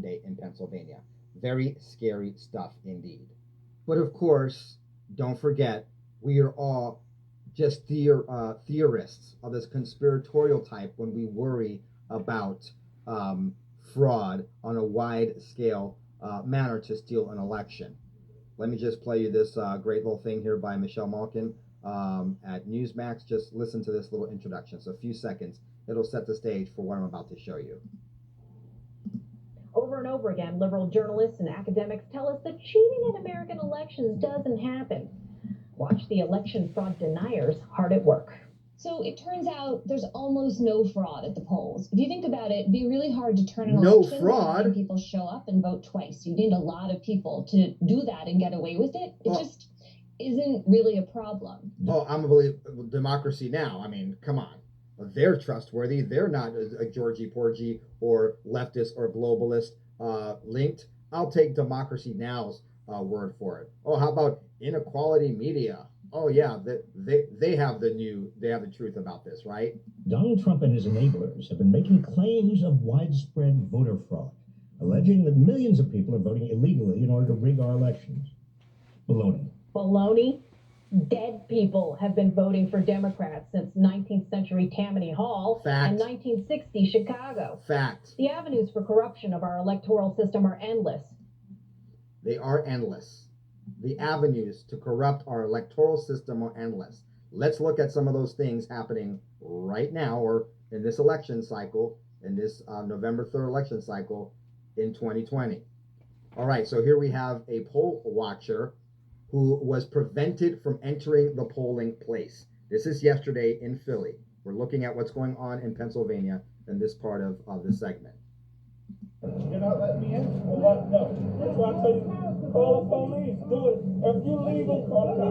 Day in Pennsylvania. Very scary stuff indeed. But of course, don't forget, we are all just theorists of this conspiratorial type when we worry about fraud on a wide scale manner to steal an election. Let me just play you this great little thing here by Michelle Malkin at Newsmax. Just listen to this little introduction. So a few seconds. It'll set the stage for what I'm about to show you. Over and over again, liberal journalists and academics tell us that cheating in American elections doesn't happen. Watch the election fraud deniers hard at work. So it turns out there's almost no fraud at the polls. If you think about it, it'd be really hard to turn an election fraud. when people show up and vote twice. You need a lot of people to do that and get away with it. It just isn't really a problem. Oh, I'm a believer democracy now. I mean, come on. They're trustworthy. They're not a Georgie Porgy or leftist or globalist linked. I'll take Democracy Now's word for it. Oh, how about Inequality Media? Oh yeah, they have the truth about this, right? Donald Trump and his enablers have been making claims of widespread voter fraud, alleging that millions of people are voting illegally in order to rig our elections. Baloney. Baloney? Dead people have been voting for Democrats since 19th century Tammany Hall Fact. and 1960 Chicago. Fact. The avenues for corruption of our electoral system are endless. They are endless. The avenues to corrupt our electoral system are endless. Let's look at some of those things happening right now, or in this election cycle, in this November 3rd election cycle in 2020. All right, so here we have a poll watcher who was prevented from entering the polling place. This is yesterday in Philly. We're looking at what's going on in Pennsylvania in this part of the segment. You're not letting me in? Well, no. That's why I tell you, call the police. Do it. If you leave them, call the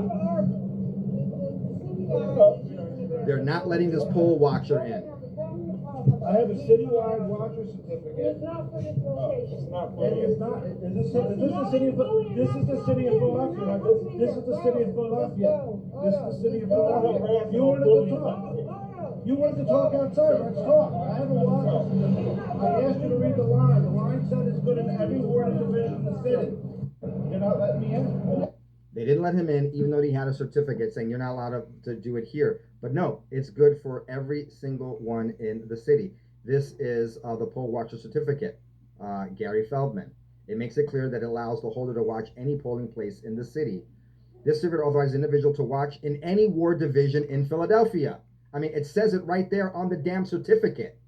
cops. They're not letting this poll watcher in. I have a citywide watcher certificate. It's not for this location. It's not for this. It's not. Is this the city of Philadelphia? This is the city of Philadelphia. This is the city of Philadelphia. This is the city of Philadelphia. You wanted to talk. You wanted to talk outside. Let's talk. I have a watcher certificate. I asked you to read the line. The line said it's good in every ward and division in the city. You're not letting me in? They didn't let him in, even though he had a certificate saying you're not allowed to do it here. But no, it's good for every single one in the city. This is the poll watcher certificate, Gary Feldman. It makes it clear that it allows the holder to watch any polling place in the city. This certificate authorizes an individual to watch in any ward division in Philadelphia. I mean, it says it right there on the damn certificate.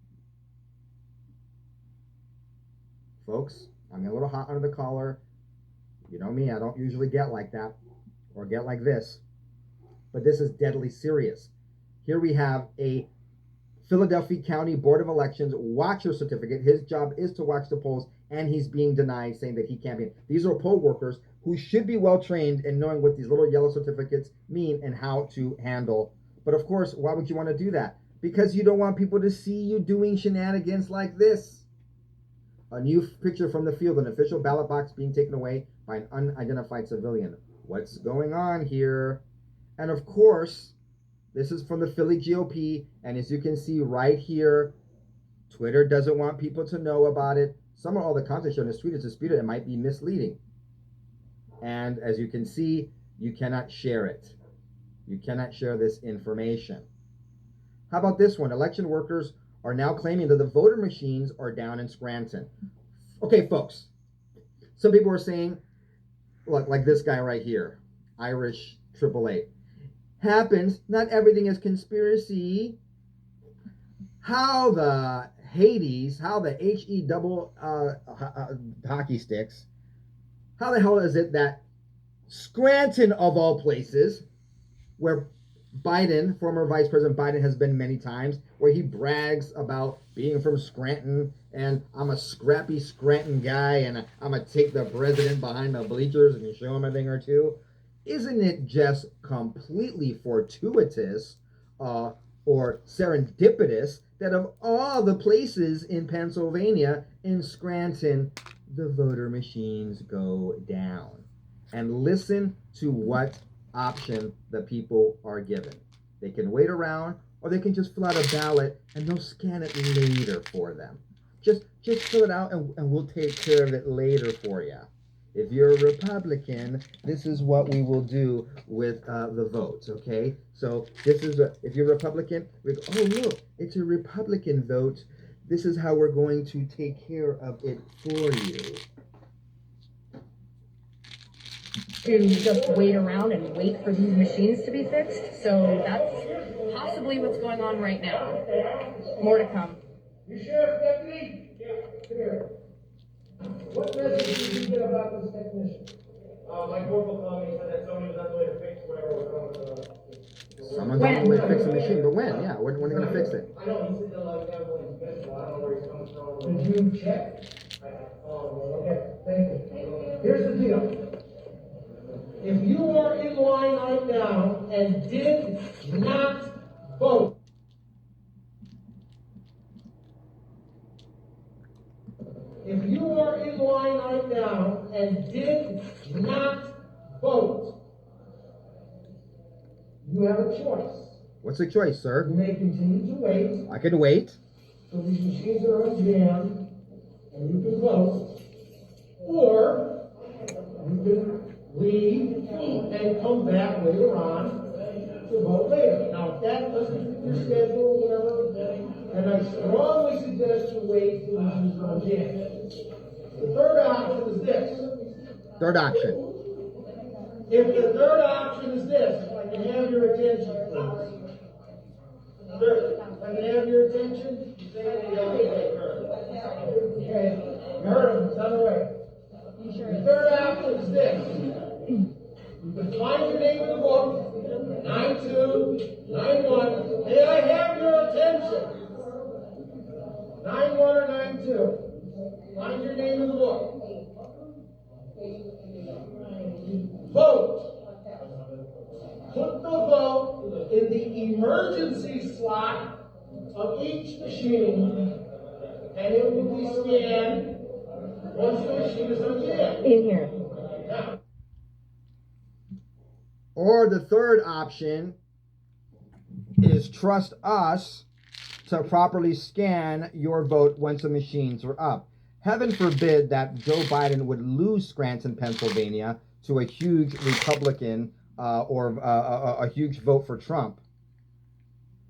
Folks, I'm a little hot under the collar. You know me, I don't usually get like that or get like this. But this is deadly serious. Here we have a Philadelphia County Board of Elections watcher certificate. His job is to watch the polls, and he's being denied, saying that he can't be in. These are poll workers who should be well trained in knowing what these little yellow certificates mean and how to handle. But of course, why would you want to do that? Because you don't want people to see you doing shenanigans like this. A new picture from the field, an official ballot box being taken away by an unidentified civilian. What's going on here? And of course, this is from the Philly GOP, and as you can see right here, Twitter doesn't want people to know about it. Some of all the content shown in this tweet is disputed and might be misleading. And as you can see, you cannot share it. You cannot share this information. How about this one? Election workers are now claiming that the voter machines are down in Scranton. Okay, folks. Some people are saying, look, like this guy right here, Irish 888. Happens. Not everything is conspiracy. How the Hades, how the HE double hockey sticks, how the hell is it that Scranton, of all places, where Biden, former Vice President Biden, has been many times, where he brags about being from Scranton, and I'm a scrappy Scranton guy, and I'm going to take the president behind the bleachers and show him a thing or two. Isn't it just completely fortuitous or serendipitous that of all the places in Pennsylvania, in Scranton, the voter machines go down? And listen to what option the people are given. They can wait around, or they can just fill out a ballot and they'll scan it later for them. Just fill it out and we'll take care of it later for you. If you're a Republican, this is what we will do with the votes, okay? So this is, if you're a Republican, we go, oh, look, it's a Republican vote. This is how we're going to take care of it for you. To just wait around and wait for these machines to be fixed. So that's possibly what's going on right now. More to come. You sheriff deputy? Come here. What message did you get about this technician? My corporal called me and said that somebody was on the way to fix whatever was wrong with Someone's on the way to fix the machine, but when? Yeah, when are they going to fix it? I know, he said they'll have one inspected. I don't know where he's coming from. Did you check? Okay, thank you. Here's the deal. If you are in line right now and did not vote, if you are in line right now and did not vote, you have a choice. What's the choice, sir? You may continue to wait I can wait. till these machines are unjammed and you can vote, or you can leave and come back later on to vote later. Now, if that doesn't fit your schedule or whatever, then I strongly suggest you wait till these machines are unjammed. The third option is this. Third option. If the third option is this, if I can have your attention, please. Sir, if I can have your attention, you say that you don't take her. Okay, you heard him, it's on the way. The third option is this. You can find your name in the book, 9291. May I have your attention? 91 or 92. Find your name in the book. Vote. Put the vote in the emergency slot of each machine, and it will be scanned once the machine is unjammed. In here. Now, Or the third option is trust us to properly scan your vote once the machines are up. Heaven forbid that Joe Biden would lose Scranton, Pennsylvania to a huge Republican or a huge vote for Trump.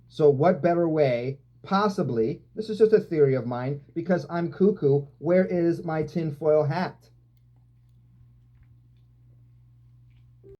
So what better way, possibly, this is just a theory of mine, because I'm cuckoo, where is my tinfoil hat?